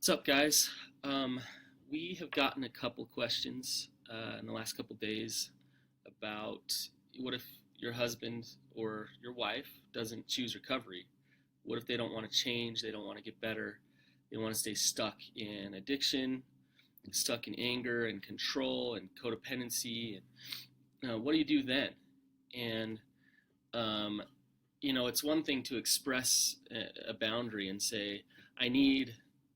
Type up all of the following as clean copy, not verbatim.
What's up, guys? We have gotten a couple questions in the last couple days about what if your husband or your wife doesn't choose recovery? What if they don't want to change? They don't want to get better? They want to stay stuck in addiction, stuck in anger and control and codependency. And what do you do then? And um, it's one thing to express a boundary and say, I need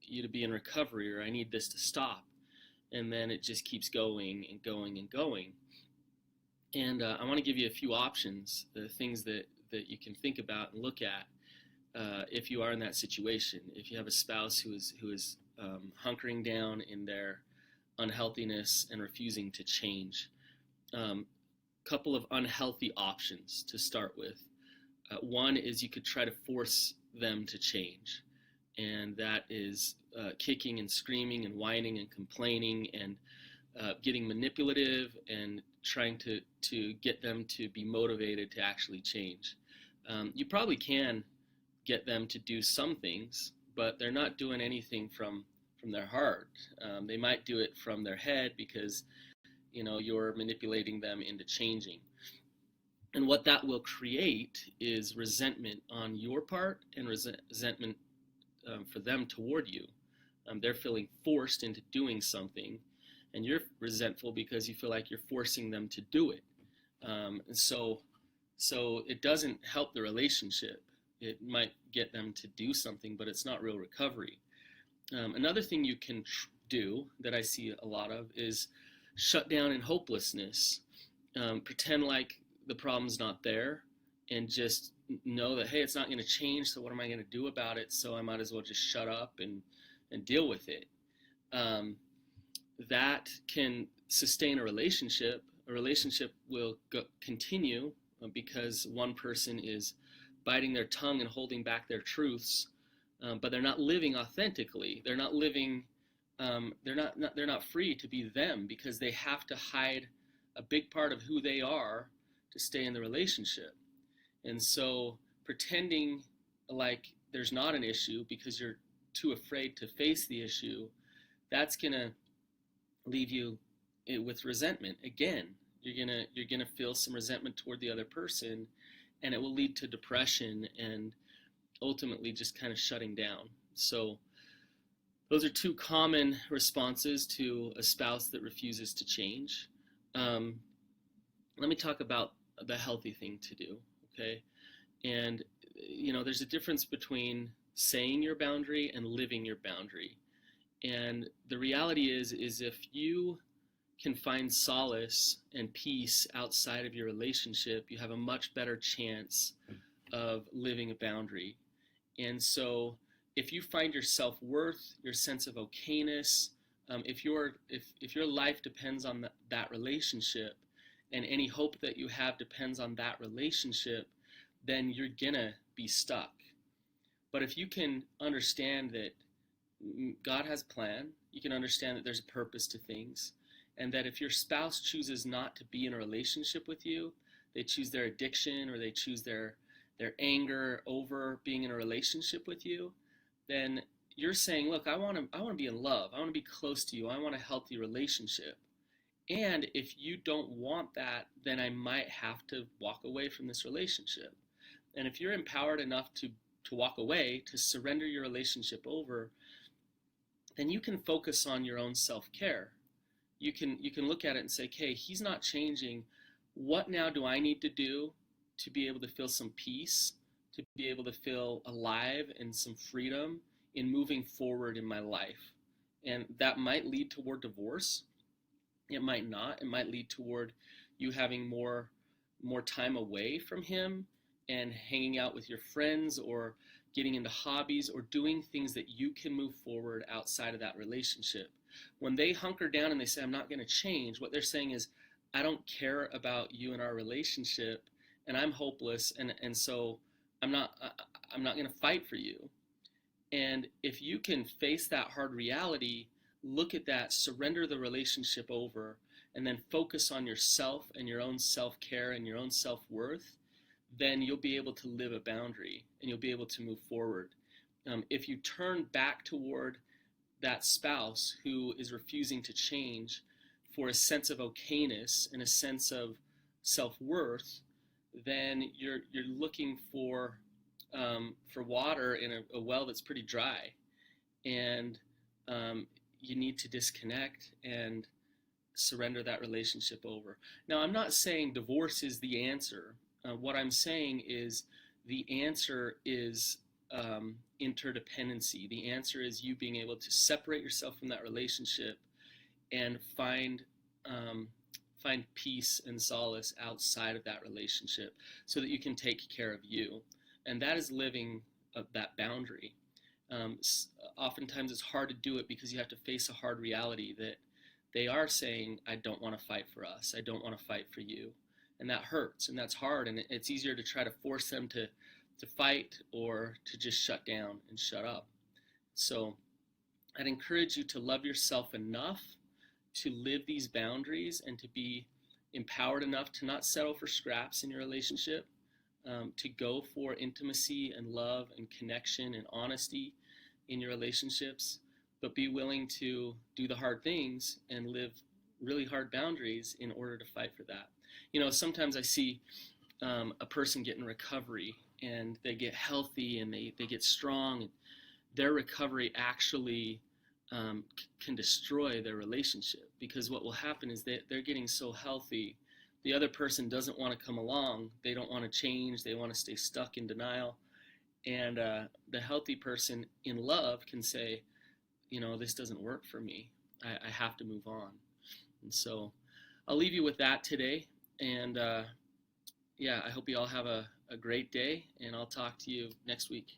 you to be in recovery, or I need this to stop. And then it just keeps going and going and going. And I want to give you a few options, the things that you can think about and look at if you are in that situation. If you have a spouse who is hunkering down in their unhealthiness and refusing to change. Couple of unhealthy options to start with. One is you could try to force them to change, and that is kicking and screaming and whining and complaining and getting manipulative and trying to get them to be motivated to actually change. You probably can get them to do some things, but they're not doing anything from their heart. They might do it from their head because you're manipulating them into changing. And what that will create is resentment on your part and resentment for them toward you. They're feeling forced into doing something, and you're resentful because you feel like you're forcing them to do it. And so it doesn't help the relationship. It might get them to do something, but it's not real recovery. Another thing you can do that I see a lot of is shut down in hopelessness. Pretend like the problem's not there and just know that, hey, it's not going to change, so what am I going to do about it? So I might as well just shut up and deal with it. That can sustain a relationship. A relationship will continue because one person is biting their tongue and holding back their truths, but they're not living authentically. They're not living. They're not free to be them because they have to hide a big part of who they are to stay in the relationship. And so pretending like there's not an issue because you're too afraid to face the issue, that's gonna leave you with resentment. Again, you're gonna feel some resentment toward the other person, and it will lead to depression and ultimately just kind of shutting down. So those are two common responses to a spouse that refuses to change. Let me talk about the healthy thing to do, okay? And, there's a difference between saying your boundary and living your boundary. And the reality is if you can find solace and peace outside of your relationship, you have a much better chance of living a boundary. And so if you find your self-worth, your sense of okayness, if your life depends on that relationship, and any hope that you have depends on that relationship, then you're gonna be stuck. But if you can understand that God has a plan, you can understand that there's a purpose to things, and that if your spouse chooses not to be in a relationship with you, they choose their addiction or they choose their anger over being in a relationship with you, then you're saying, look, I want to be in love. I want to be close to you. I want a healthy relationship. And if you don't want that, then I might have to walk away from this relationship. And if you're empowered enough to walk away, to surrender your relationship over, then you can focus on your own self-care. You can look at it and say, okay, he's not changing. What now do I need to do to be able to feel some peace, to be able to feel alive and some freedom in moving forward in my life? And that might lead toward divorce. It might not. It might lead toward you having more time away from him and hanging out with your friends or getting into hobbies or doing things that you can move forward outside of that relationship. When they hunker down and they say, I'm not going to change, what they're saying is, I don't care about you and our relationship, and I'm hopeless, and so I'm not going to fight for you. And if you can face that hard reality, look at that, surrender the relationship over, and then focus on yourself and your own self-care and your own self-worth, then you'll be able to live a boundary and you'll be able to move forward. If you turn back toward that spouse who is refusing to change for a sense of okayness and a sense of self-worth, then you're looking for water in a well that's pretty dry, and you need to disconnect and surrender that relationship over. Now, I'm not saying divorce is the answer. What I'm saying is the answer is interdependency. The answer is you being able to separate yourself from that relationship and um, find peace and solace outside of that relationship, so that you can take care of you. And that is living that boundary. Um, Oftentimes it's hard to do it because you have to face a hard reality that they are saying, I don't want to fight for us. I don't want to fight for you. And that hurts and that's hard. And it's easier to try to force them to fight or to just shut down and shut up. So I'd encourage you to love yourself enough to live these boundaries and to be empowered enough to not settle for scraps in your relationship, to go for intimacy and love and connection and honesty in your relationships, but be willing to do the hard things and live really hard boundaries in order to fight for that. You know, sometimes I see a person get in recovery and they get healthy and they get strong, and their recovery actually can destroy their relationship, because what will happen is they're getting so healthy, the other person doesn't want to come along, they don't want to change, they want to stay stuck in denial, and the healthy person in love can say, you know, this doesn't work for me, I have to move on. And so I'll leave you with that today, and yeah, I hope you all have a great day, and I'll talk to you next week.